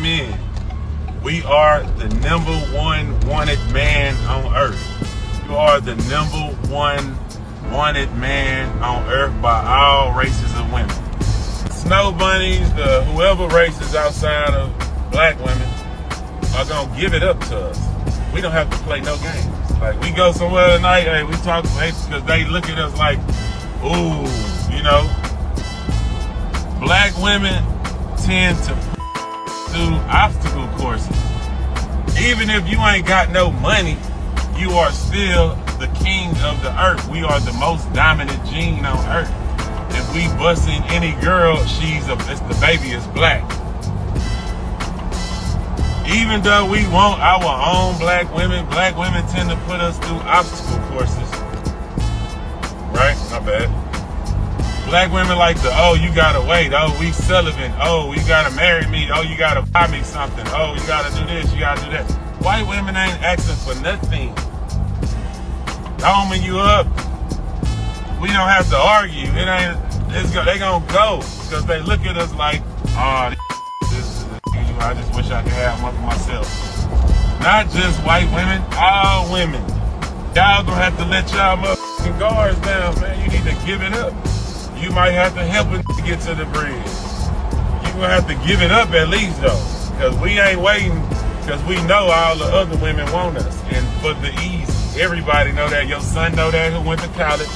men, we are the number one wanted man on earth. You are the number one wanted man on earth by all races of women. Snow bunnies, whoever races outside of black women are gonna give it up to us. We don't have to play no games. Like, we go somewhere tonight, hey, we talk because they look at us like, ooh, you know. Black women tend to do obstacle courses. Even if you ain't got no money, you are still the king of the earth. We are the most dominant gene on earth. If we busting any girl, the baby is black. Even though we want our own black women tend to put us through obstacle courses. Right? Not bad. Black women like you gotta wait. Oh, we celibate. Oh, you gotta marry me. Oh, you gotta buy me something. Oh, you gotta do this, you gotta do that. White women ain't asking for nothing. Homing you up. We don't have to argue. They gonna go because they look at us like, oh, I just wish I could have one for myself. Not just white women, all women. Y'all gonna have to let y'all motherfucking guards down, man. You need to give it up. You might have to help it to get to the bridge. You gonna have to give it up at least though, because we ain't waiting. Because we know all the other women want us, and for the easy, everybody know that. Your son know that who went to college.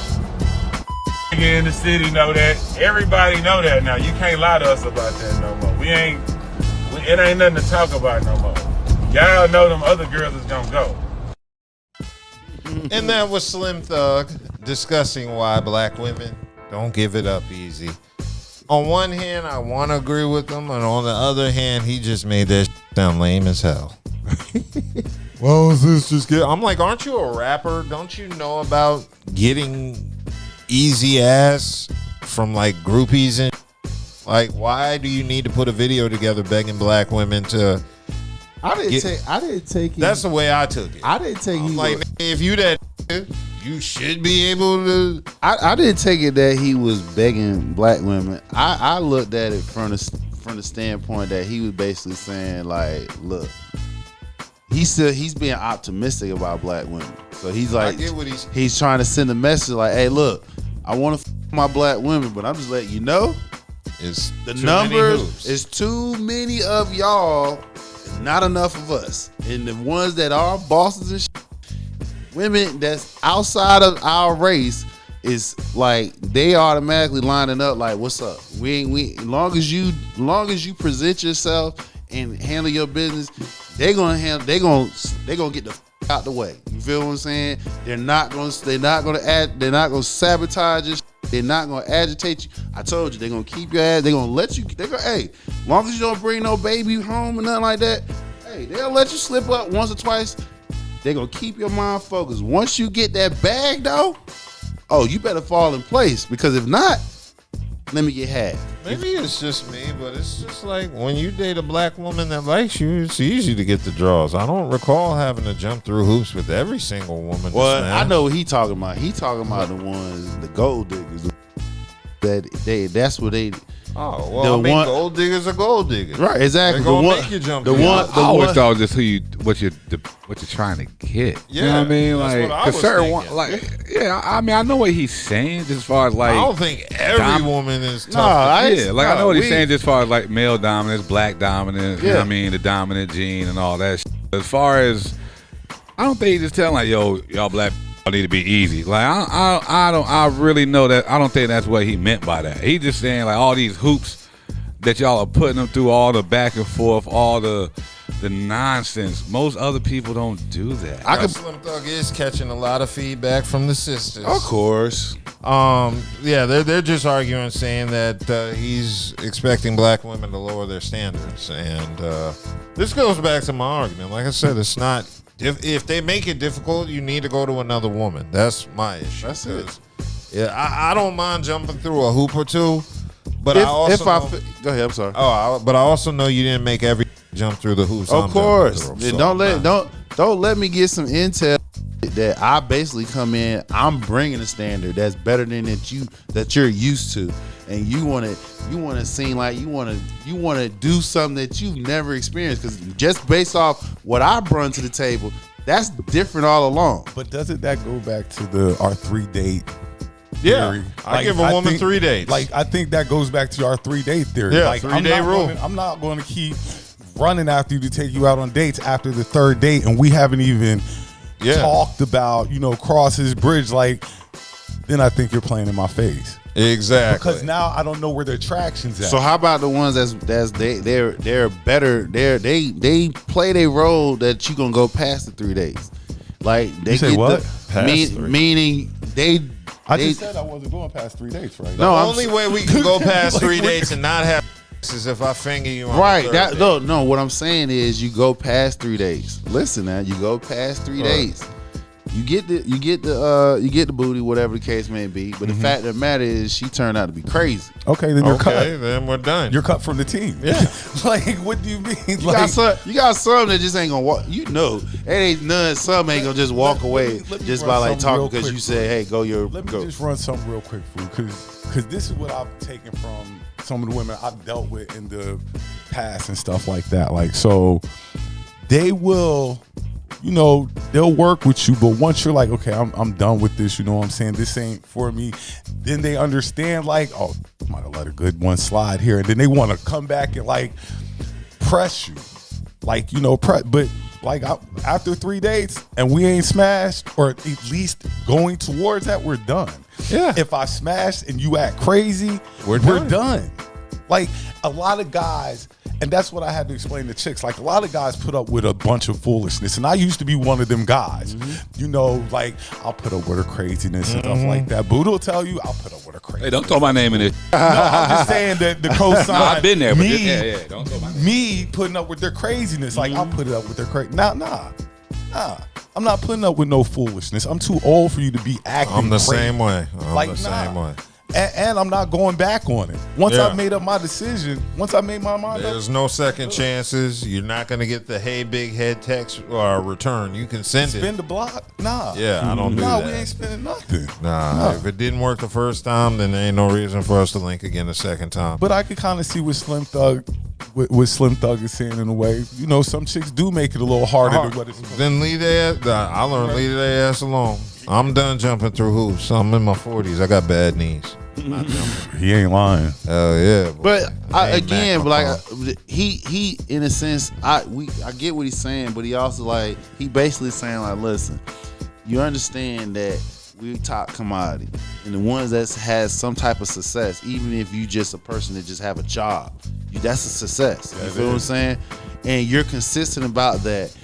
Nigga in the city know that. Everybody know that now. You can't lie to us about that no more. It ain't nothing to talk about no more. Y'all know them other girls is gonna go. And that was Slim Thug discussing why black women don't give it up easy. On one hand, I want to agree with him, and on the other hand, he just made that sound lame as hell. Well, is this just get? I'm like, aren't you a rapper? Don't you know about getting easy ass from like groupies and like? Why do you need to put a video together begging black women to? I didn't take it. That's the way I took it. I didn't take it. Like, if you that, you should be able to. I didn't take it that he was begging black women. I looked at it from the standpoint that he was basically saying, like, look, he's being optimistic about black women. So he's like, I get what he's trying to send a message like, hey, look, I want to my black women, but I'm just letting you know, it's the numbers is too many of y'all. Not enough of us. And the ones that are bosses and women that's outside of our race is like they automatically lining up like, what's up? We long as you present yourself and handle your business, they gonna get the out the way. You feel what I'm saying? They're not gonna sabotage you. They're not gonna agitate you. I told you they're gonna keep your ass. They're gonna let you. Hey, long as you don't bring no baby home or nothing like that. Hey, they'll let you slip up once or twice. They're gonna keep your mind focused. Once you get that bag though, oh, you better fall in place, because if not, let me get half. Maybe it's just me, but it's just like when you date a black woman that likes you, it's easy to get the draws. I don't recall having to jump through hoops with every single woman. Well, I know what he talking about. He talking about the ones, the gold diggers. That's what they. Oh well, gold diggers are gold diggers, right? Exactly. They're gonna make you jump. I always thought it was just what you're trying to get. Yeah, you know what I mean? Like, a certain one, like, yeah. I mean, I know what he's saying, just as far as like. I don't think every woman is tough. I know what he's saying, just as far as like male dominance, black dominance. You know what I mean? The dominant gene and all that. As far as, I don't think he's just telling like, yo, y'all black. I need to be easy. Like I really know that. I don't think that's what he meant by that. He just saying like all these hoops that y'all are putting them through, all the back and forth, all the nonsense. Most other people don't do that. Slim Thug is catching a lot of feedback from the sisters. Of course. Yeah, they're just arguing, saying that he's expecting black women to lower their standards, and this goes back to my argument. Like I said, it's not. If they make it difficult, you need to go to another woman. That's my issue. That's it. Yeah, I don't mind jumping through a hoop or two, but go ahead. I'm sorry. But I also know you didn't make every jump through the hoops. Of course. Don't let me get some intel that I basically come in. I'm bringing a standard that's better than that you're used to, and you want to seem like you want to do something that you've never experienced, because just based off what I brought to the table, that's different all along. But doesn't that go back to our 3-date Yeah, theory? I give a woman 3 dates. Like, I think that goes back to our 3-date theory. Yeah, like, 3-day rule. I'm not going to keep running after you to take you out on dates after the 3rd date, and we haven't even talked about, cross this bridge. Like, then I think you're playing in my face. Exactly. Because now I don't know where the attraction's at. So how about the ones they're better? They play their role that you gonna go past the 3 days. Like they You say get what? meaning they. I just said I wasn't going past 3 dates, right? The only way we can go past 3 dates and not have is if I finger you on Right. the third date. No. What I'm saying is, you go past 3 days. Listen, now you go past 3 days. You get the booty, whatever the case may be. But the fact of the matter is, she turned out to be crazy. Okay, then you're cut. Okay, then we're done. You're cut from the team. Yeah. Like, what do you mean? You got some that just ain't gonna walk. It ain't none. Some ain't gonna just walk away let me just run by like something real talking because quick you say, "Hey, go your Let me go." just run something real quick for you, because this is what I've taken from some of the women I've dealt with in the past and stuff like that. Like, so they will, they'll work with you, but once you're like, okay, I'm done with this, you know what I'm saying? This ain't for me. Then they understand, like, oh, I might have let a good one slide here, and then they want to come back and like press you, like, but like after 3 dates and we ain't smashed, or at least going towards that, we're done. Yeah. If I smashed and you act crazy, we're done. Like, a lot of guys, and that's what I had to explain to chicks. Like, a lot of guys put up with a bunch of foolishness, and I used to be one of them guys. Like, I'll put up with her craziness and stuff like that. Buddha will tell you, I'll put up with her craziness. Hey, don't throw my name in it. No, I'm just saying that the cosign. No, I've been there, but me, don't throw my name. me putting up with their craziness. Like, I'll put it up with their crazy. Nah. I'm not putting up with no foolishness. I'm too old for you to be acting I'm the crazy. same way. Same way. And I'm not going back on it. Once I've made up my decision, once I made my mind up. There's no second chances. You're not going to get the hey big head text or return. You can send Spin it. the block? Nah. Yeah, I don't do Nah, that. we ain't spending nothing. Nah, if it didn't work the first time, then there ain't no reason for us to link again the second time. But I could kind of see what Slim Thug is saying in a way. Some chicks do make it a little harder than what it's supposed to be. Then leave their I learned leave their ass alone. I'm done jumping through hoops. I'm in my 40s. I got bad knees. He ain't lying. Oh yeah. But Ain't he in a sense, I get what he's saying, but he also he basically saying like, listen, you understand that we top commodity, and the ones that has some type of success, even if you just a person that just have a job, that's a success. You feel what I'm saying? And you're consistent about that.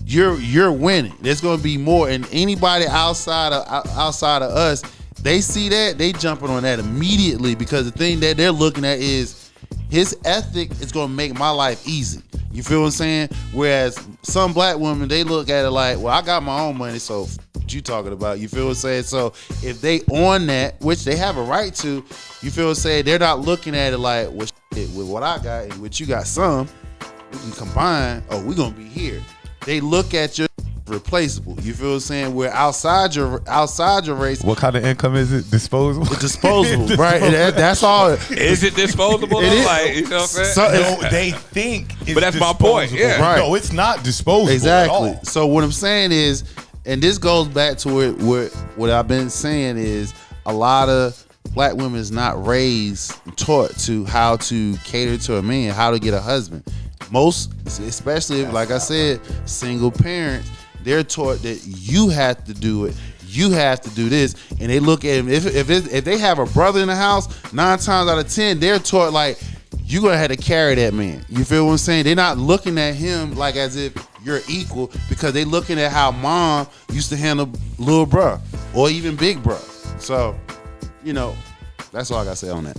You're winning. There's going to be more, and anybody outside of us, they see that, they jumping on that immediately, because the thing that they're looking at is his ethic is going to make my life easy. You feel what I'm saying? Whereas some black women, they look at it like, well, I got my own money, so what you talking about? You feel what I'm saying? So if they on that, which they have a right to, you feel what I'm saying? They're not looking at it like, well, shit, with what I got and what you got, we can combine. Oh, we're going to be here. They look at your replaceable. You feel what I'm saying? Where outside your race. What kind of income is it? Disposable? It's disposable, right? That's all. Is it disposable? It is. Like, you know what I'm saying? No, they think it's But that's my disposable. point, yeah. Right. No, it's not disposable Exactly. at all. So what I'm saying is, and this goes back to what I've been saying is, a lot of black women is not raised and taught to how to cater to a man, how to get a husband. Most, especially like I said, single parents, they're taught that you have to do it. You have to do this, and they look at him. If they have a brother in the house, 9 times out of 10, they're taught like, you're gonna have to carry that man. You feel what I'm saying? They're not looking at him like as if you're equal, because they looking at how mom used to handle little bruh or even big bruh. So, that's all I gotta say on that.